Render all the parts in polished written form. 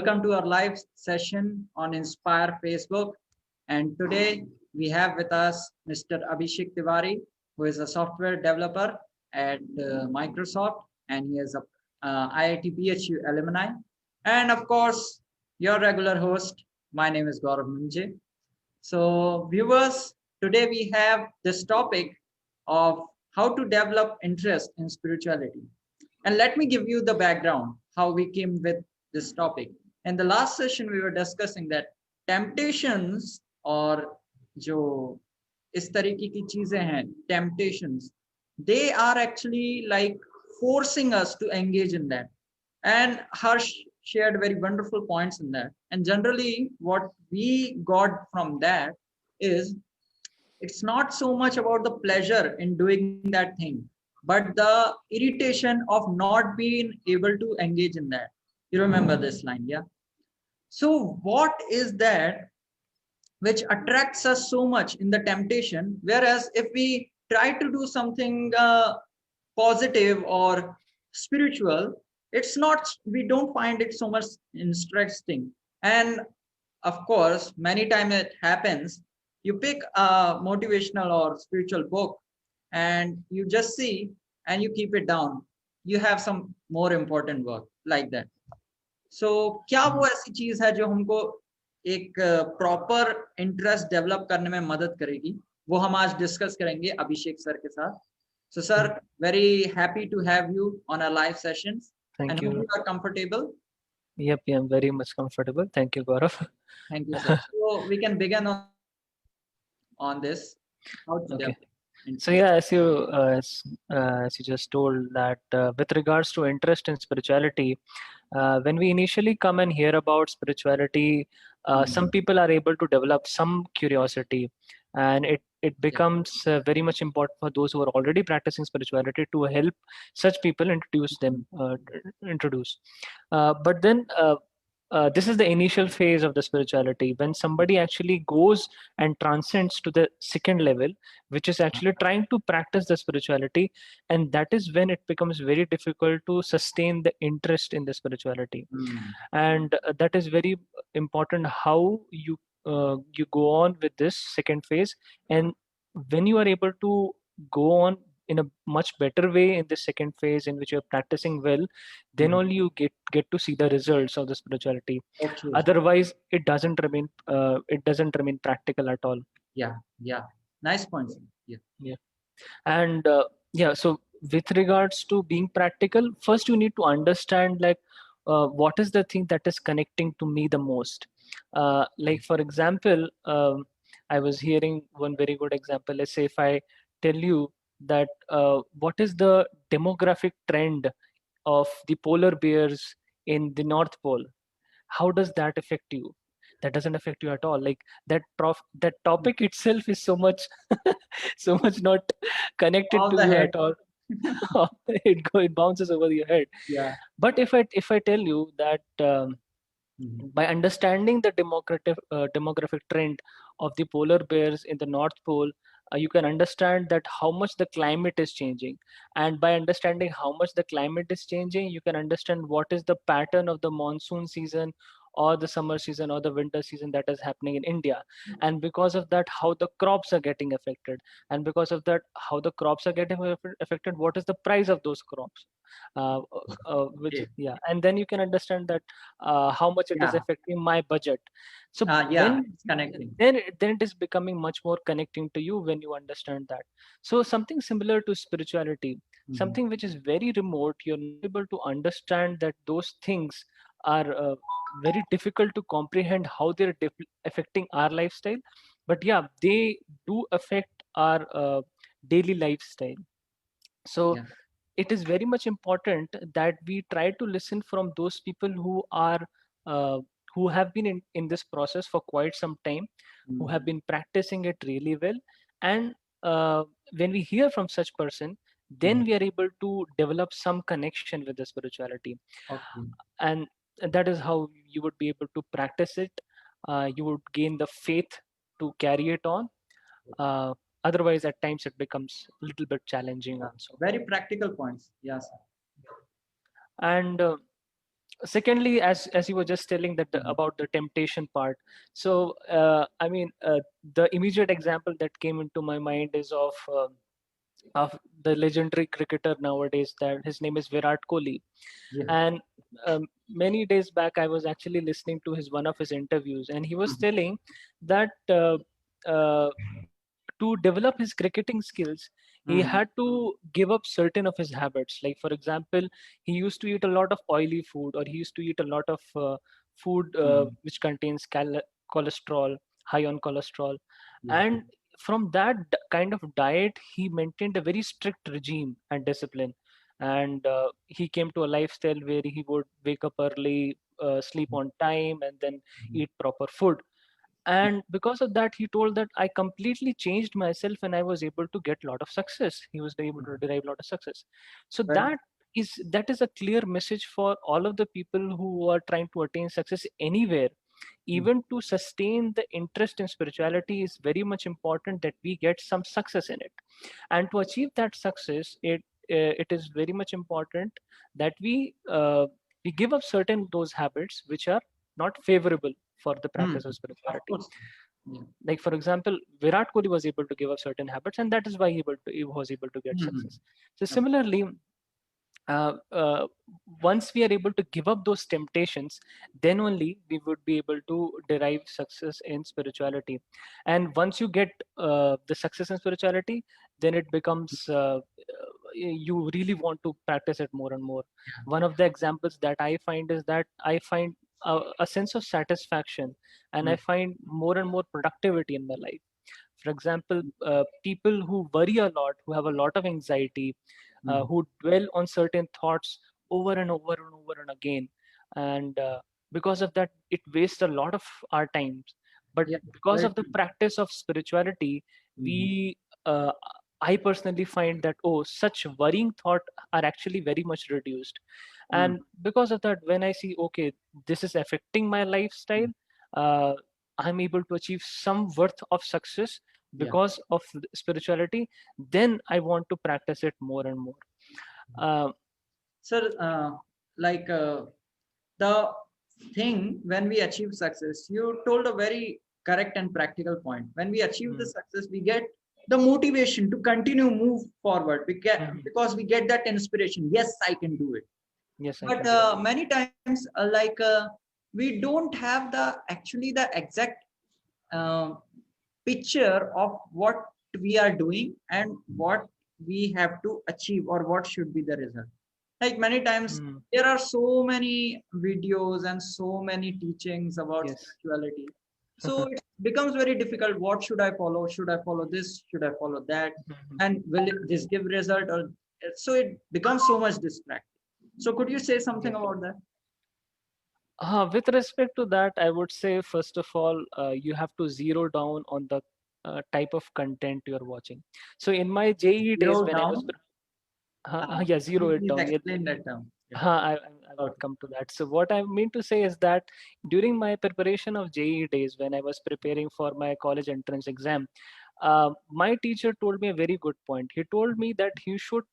welcome to our live session on Inspire Facebook. And today we have with us Mr. Abhishek Tiwari, who is a software developer at Microsoft, and he is a IIT BHU alumni. And of course, your regular host. My name is Gaurav Munje. So, viewers, today we have this topic of how to develop interest in spirituality. And let me give you the background how we came with this topic. In the last session, we were discussing that temptations or जो इस तरीके की चीजें हैं, temptations, they are actually like forcing us to engage in that. And Harsh shared very wonderful points in that. And generally, what we got from that is it's not so much about the pleasure in doing that thing, but the irritation of not being able to engage in that. You remember this line, yeah? So, what is that which attracts us so much in the temptation? Whereas, if we try to do something positive or spiritual, it's not, we don't find it so much interesting. And of course, many times it happens, you pick a motivational or spiritual book and you just see and you keep it down. You have some more important work like that. So क्या वो ऐसी चीज है जो हमको एक proper interest develop करने में मदद करेगी, वो हम आज डिस्कस करेंगे अभिषेक सर के साथ. So sir, very happy to have you on our live sessions. Thank you. You are comfortable? Yep, yeah, I'm very much comfortable. Thank you, Gaurav. Thank you, sir. So we can begin on this. How to Okay. develop So yeah, as you just told that with regards to interest in spirituality, when we initially come and hear about spirituality, some people are able to develop some curiosity, and it becomes very much important for those who are already practicing spirituality to help such people introduce. But then this is the initial phase of the spirituality. When somebody actually goes and transcends to the second level, which is actually trying to practice the spirituality, and that is when it becomes very difficult to sustain the interest in the spirituality. And that is very important how you go on with this second phase. And when you are able to go on in a much better way in the second phase in which you're practicing well, then only you get to see the results of the spirituality. Okay. Otherwise it doesn't remain practical at all. Yeah, nice point. Yeah. And so with regards to being practical, first you need to understand like what is the thing that is connecting to me the most. Like for example, I was hearing one very good example. Let's say if I tell you that what is the demographic trend of the polar bears in the North Pole, how does that affect you? That doesn't affect you at all. Like that topic itself is so much so much not connected All to the you head. at all. It bounces over your head. Yeah. But if I tell you that by understanding the demographic trend of the polar bears in the North Pole, you can understand that how much the climate is changing. And by understanding how much the climate is changing, you can understand what is the pattern of the monsoon season or the summer season or the winter season that is happening in India. And because of that, how the crops are getting affected. And because of that, how the crops are getting affected, what is the price of those crops? And then you can understand that how much it is affecting my budget. So it's connecting. Then it is becoming much more connecting to you when you understand that. So something similar to spirituality, something which is very remote, you're not able to understand that those things are very difficult to comprehend how they're affecting our lifestyle. But yeah, they do affect our daily lifestyle. So it is very much important that we try to listen from those people who are who have been in this process for quite some time, who have been practicing it really well. And when we hear from such person, then we are able to develop some connection with the spirituality. And that is how you would be able to practice it. You would gain the faith to carry it on. Otherwise, at times it becomes a little bit challenging also. Very practical points. Yes. And secondly, as you were just telling that Mhm. about the temptation part. So I mean, the immediate example that came into my mind is of the legendary cricketer nowadays, that his name is Virat Kohli. Yeah. And many days back, I was actually listening to his one of his interviews, and he was Mhm. telling that uh, to develop his cricketing skills, he Mhm. had to give up certain of his habits. Like, for example, he used to eat a lot of oily food, or he used to eat a lot of food Mhm. which contains cholesterol, high on cholesterol. Yeah. And from that kind of diet, he maintained a very strict regime and discipline. And he came to a lifestyle where he would wake up early, sleep on time, and then Mhm. eat proper food. And because of that, he told that I completely changed myself and I was able to get a lot of success. He was able to derive a lot of success. So Well, that is a clear message for all of the people who are trying to attain success anywhere. mm, Even to sustain the interest in spirituality is very much important that we get some success in it. And to achieve that success, it is very much important that we give up certain those habits which are not favorable for the mm, practice of of spirituality. course. Yeah. Like, for example, Virat Kohli was able to give up certain habits, and that is why he was able to get Mhm. success. So Of- similarly, uh, uh, once we are able to give up those temptations, then only we would be able to derive success in spirituality. And once you get the success in spirituality, then it becomes you really want to practice it more and more. One of the examples that I find is that I find a sense of satisfaction, and I mm, find more and more productivity in my life. For example, people who worry a lot, who have a lot of anxiety, mm. who dwell on certain thoughts over and over and over and again, and because of that, it wastes a lot of our times. But Yeah. because Very of the true. practice of spirituality, Mhm. we uh, I personally find that, oh, such worrying thought are actually very much reduced. Mm, And because of that, when I see, okay, this is affecting my lifestyle, mm. uh, I'm able to achieve some worth of success Yeah. because of spirituality, then I want to practice it more and more. uh, Sir, like the thing when we achieve success, you told a very correct and practical point. When we achieve the mm, success, we get the motivation to continue move forward. mhm. Because we get that inspiration. Yes, I can do it. Yes, I But can do it. many times, we don't have the actually the exact uh, picture of what we are doing and what we have to achieve or what should be the result. Like many times Mm, there are so many videos and so many teachings about yes. spirituality, so it becomes very difficult. What should I follow? Should I follow this? Should I follow that? Mhm. And this give result? Or so it becomes so much distracting. So could you say something Yes. about that? With respect to that, I would say, first of all, you have to zero down on the type of content you're watching. So in my JE days, Zero when I was, down. yeah, Could you zero it please down. Yeah, explain that term? Yeah. I would Okay. come to that. So what I mean to say is that during my preparation of JEE days, when I was preparing for my college entrance exam, my teacher told me a very good point. He told me that you should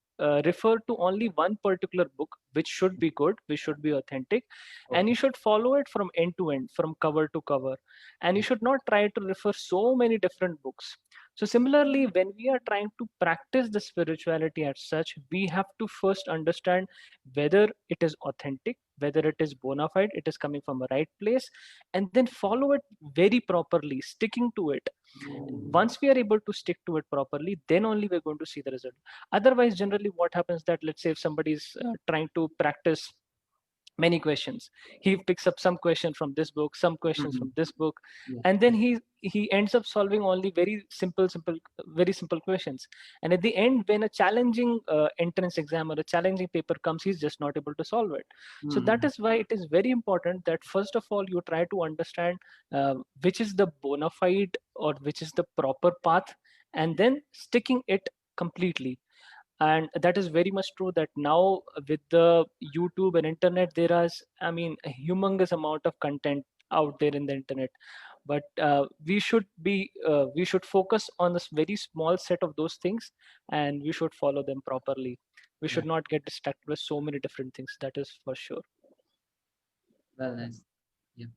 refer to only one particular book, which should be good, which should be authentic, and you Okay. should follow it from end to end, from cover to cover. And you should not try to refer so many different books. So similarly, when we are trying to practice the spirituality as such, we have to first understand whether it is authentic, whether it is bona fide, it is coming from a right place, and then follow it very properly, sticking to it. Once we are able to stick to it properly, then only we're going to see the result. Otherwise, generally what happens that, let's say if somebody is trying to practice many questions, he picks up some question from this book, some questions Mhm. from this book, Yeah. and then he ends up solving only very simple questions. And at the end, when a challenging entrance exam or a challenging paper comes, he's just not able to solve it. So that Mhm. is why it is very important that first of all you try to understand which is the bona fide or which is the proper path, and then sticking it completely. And that is very much true that now with the YouTube and internet, there is, I mean, a humongous amount of content out there in the internet. But we should focus on this very small set of those things, and we should follow them properly. We Yeah. should not get distracted with so many different things, that is for sure. Well, nice. Yeah.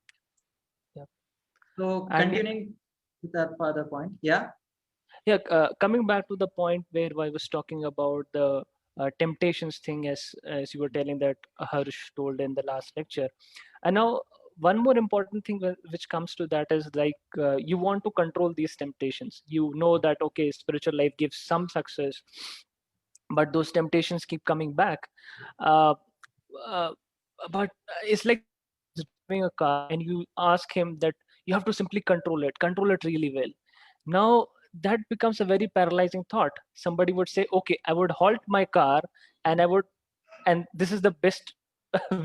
Yeah. So And continuing with that further point. Yeah. yeah, coming back to the point where I was talking about the temptations thing, as you were telling that Harsh told in the last lecture. And now one more important thing which comes to that is like you want to control these temptations. You know that okay, spiritual life gives some success, but those temptations keep coming back. Uh, uh, but it's like driving a car, and you ask him that you have to simply control it really well. Now that becomes a very paralyzing thought. Somebody would say, okay, I would halt my car, and I would, and this is the best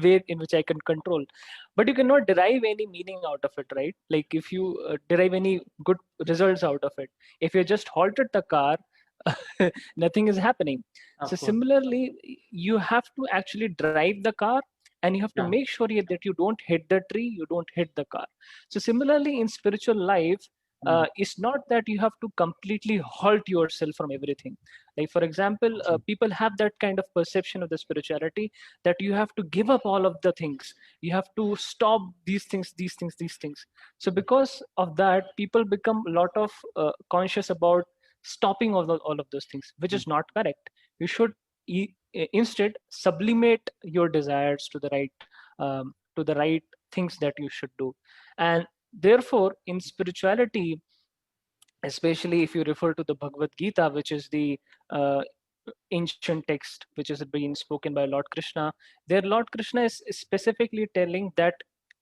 way in which I can control. But you cannot derive any meaning out of it, right? Like if you derive any good results out of it, if you just halted the car, nothing is happening. So Of course. similarly, you have to actually drive the car, and you have to Yeah. make sure that you don't hit the tree, you don't hit the car. So similarly, in spiritual life, Mm. it's not that you have to completely halt yourself from everything. Like for example, people have that kind of perception of the spirituality that you have to give up all of the things. You have to stop these things, these things, these things. So because of that, people become a lot of conscious about stopping all of those things, which Mm. is not correct. You should instead sublimate your desires to the right things that you should do. And therefore, in spirituality, especially if you refer to the Bhagavad Gita, which is the uh, ancient text which is being spoken by Lord Krishna, there Lord Krishna is specifically telling that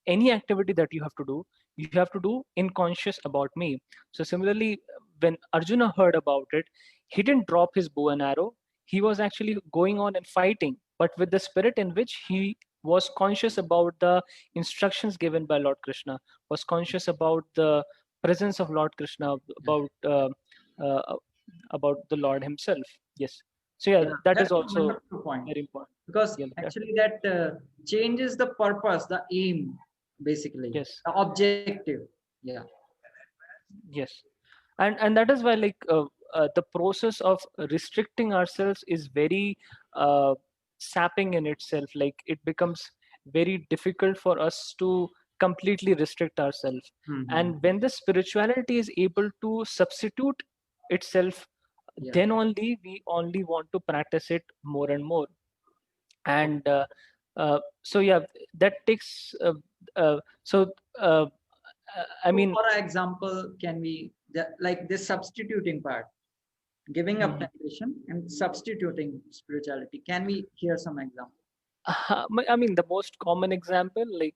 any activity that you have to do, you have to do in conscious about me. So similarly, when Arjuna heard about it, he didn't drop his bow and arrow. He was actually going on and fighting, but with the spirit in which he was conscious about the instructions given by Lord Krishna, was conscious about the presence of Lord Krishna, Yeah. uh, about the Lord himself. Yes. So yeah, Yeah. that is That's a also wonderful point, very important. because Yeah, actually that changes the purpose, the aim, basically, yes, the objective. Yeah. yes, and that is why like the process of restricting ourselves is very uh, sapping in itself. Like it becomes very difficult for us to completely restrict ourselves. Hmm. And when the spirituality is able to substitute itself, Yeah. then only we only want to practice it more and more. And so yeah, that takes so uh, I So mean, for example, can we like this substituting part, giving up mhm. temptation and substituting spirituality? Can we hear some example? I mean, the most common example, like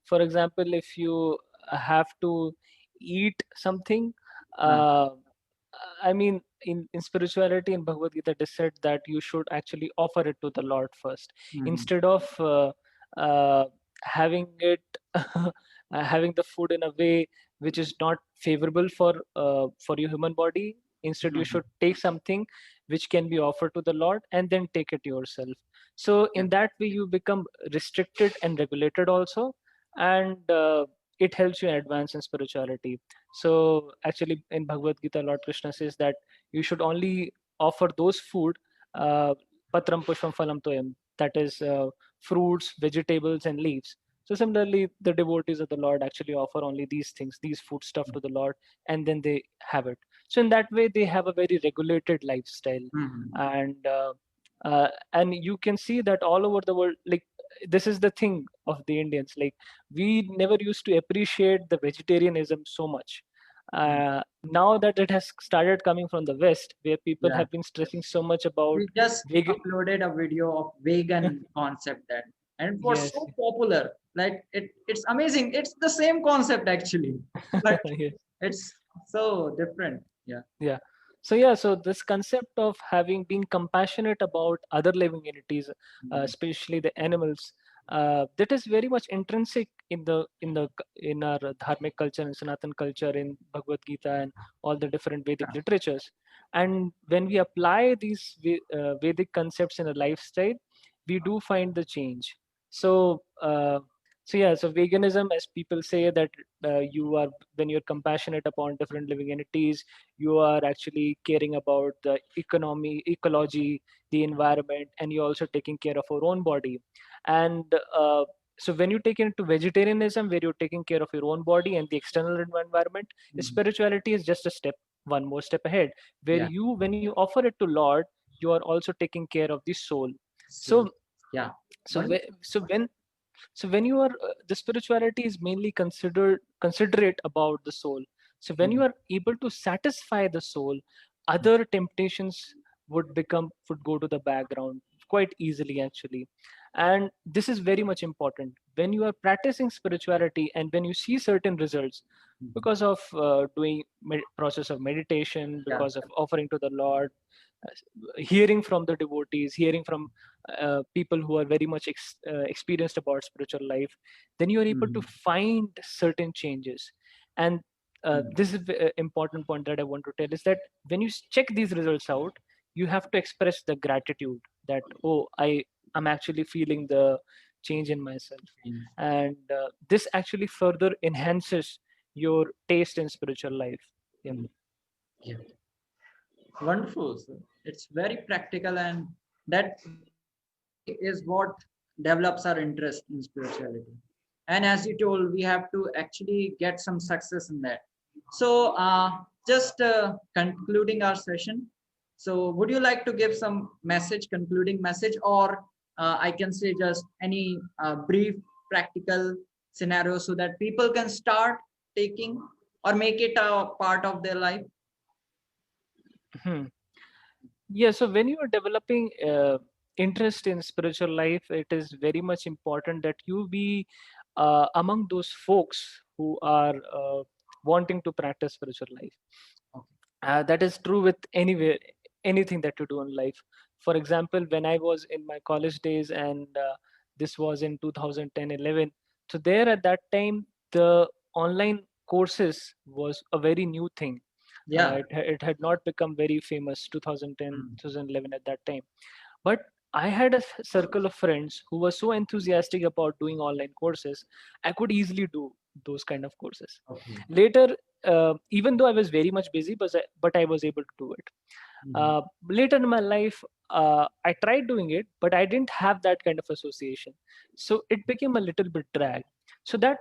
for example, if you have to eat something, Ah. uh, I mean, in spirituality in Bhagavad Gita, it is said that you should actually offer it to the Lord first, Mhm. instead of uh, having it, having the food in a way which is not favorable for your human body. Instead, you Mhm. should take something which can be offered to the Lord and then take it yourself. So Yeah. in that way, you become restricted and regulated also, and it helps you advance in spirituality. So actually, in Bhagavad Gita, Lord Krishna says that you should only offer those food, patram pushpam phalam toyam, that is fruits, vegetables, and leaves. So similarly, the devotees of the Lord actually offer only these things, these food stuff to the Lord, and then they have it. So in that way, they have a very regulated lifestyle, Mhm. and you can see that all over the world. Like this is the thing of the Indians. Like we never used to appreciate the vegetarianism so much. Mhm. Now that it has started coming from the West, where people Yeah. have been stressing so much about We just vegan. uploaded a video of vegan concept, that, and it was Yes. so popular. Like it's amazing. It's the same concept actually, but Yes. it's so different. Yeah. Yeah. So yeah, so this concept of having been compassionate about other living entities, Mhm. especially the animals, that is very much intrinsic in our dharmic culture and Sanatan culture, in Bhagavad Gita and all the different Vedic Yeah. literatures. And when we apply these Vedic concepts in a lifestyle, we do find the change. So so yeah, so veganism, as people say that you are when you're compassionate upon different living entities, you are actually caring about the economy, ecology, the environment, and you're also taking care of our own body. And so when you take into vegetarianism, where you're taking care of your own body and the external environment, spirituality is just a step, one more step ahead, where Yeah. you, when you offer it to Lord, you are also taking care of the soul. So, So yeah. so Wonderful. when you are the spirituality is mainly considerate about the soul. So when you are able to satisfy the soul, other temptations would go to the background quite easily, actually. And this is very much important when you are practicing spirituality and when you see certain results because of doing process of meditation, Yeah. because of offering to the Lord, hearing from the devotees, hearing from people who are very much experienced about spiritual life, then you are able to find certain changes. And this is the important point that I want to tell is that when you check these results out, you have to express the gratitude that, oh, I'm actually feeling the change in myself. And this actually further enhances your taste in spiritual life. Yeah. Yeah. Wonderful, sir. It's very practical, and that is what develops our interest in spirituality. And as you told, we have to actually get some success in that. So, just concluding our session. So, would you like to give some message, concluding message, or I can say just any brief practical scenario so that people can start taking or make it a part of their life? Hmm. Yeah, so when you are developing interest in spiritual life, it is very much important that you be among those folks who are wanting to practice spiritual life. That is true with anything that you do in life. For example, when I was in my college days, and this was in 2010-11, so there at that time, the online courses was a very new thing. Yeah. It had not become very famous 2010 Mm. 2011 at that time. But I had a circle of friends who were so enthusiastic about doing online courses, I could easily do those kind of courses. Okay. Later, even though I was very much busy, but I was able to do it. Later in my life, I tried doing it, but I didn't have that kind of association. So it became a little bit drag. So that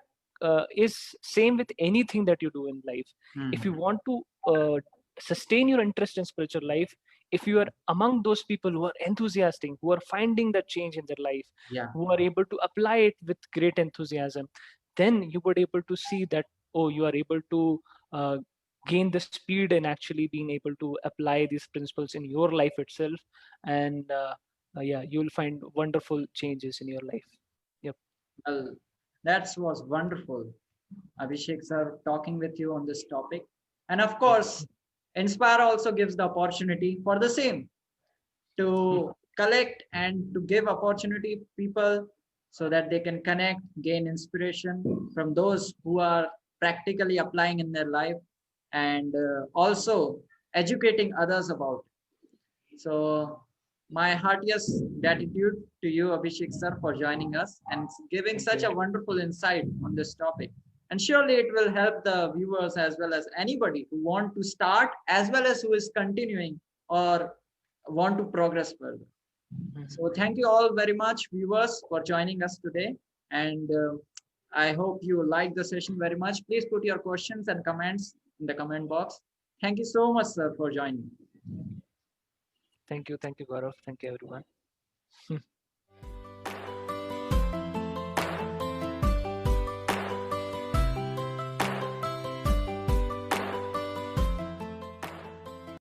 is same with anything that you do in life. If you want to sustain your interest in spiritual life, if you are among those people who are enthusiastic, who are finding the change in their life, Yeah. who are able to apply it with great enthusiasm, then you would able to see that, oh, you are able to gain the speed in actually being able to apply these principles in your life itself. And yeah, you will find wonderful changes in your life. Yep. Well, that was wonderful, Abhishek sir, talking with you on this topic. And of course, Inspire also gives the opportunity for the same to collect and to give opportunity people so that they can connect, gain inspiration from those who are practically applying in their life, and also educating others about. So, my heartiest gratitude to you, Abhishek sir, for joining us and giving such a wonderful insight on this topic. And surely it will help the viewers as well as anybody who want to start as well as who is continuing or want to progress further. So thank you all very much, viewers, for joining us today. And I hope you like the session very much. Please put your questions and comments in the comment box. Thank you so much, sir, for joining. Thank you, Gaurav. Thank you, everyone.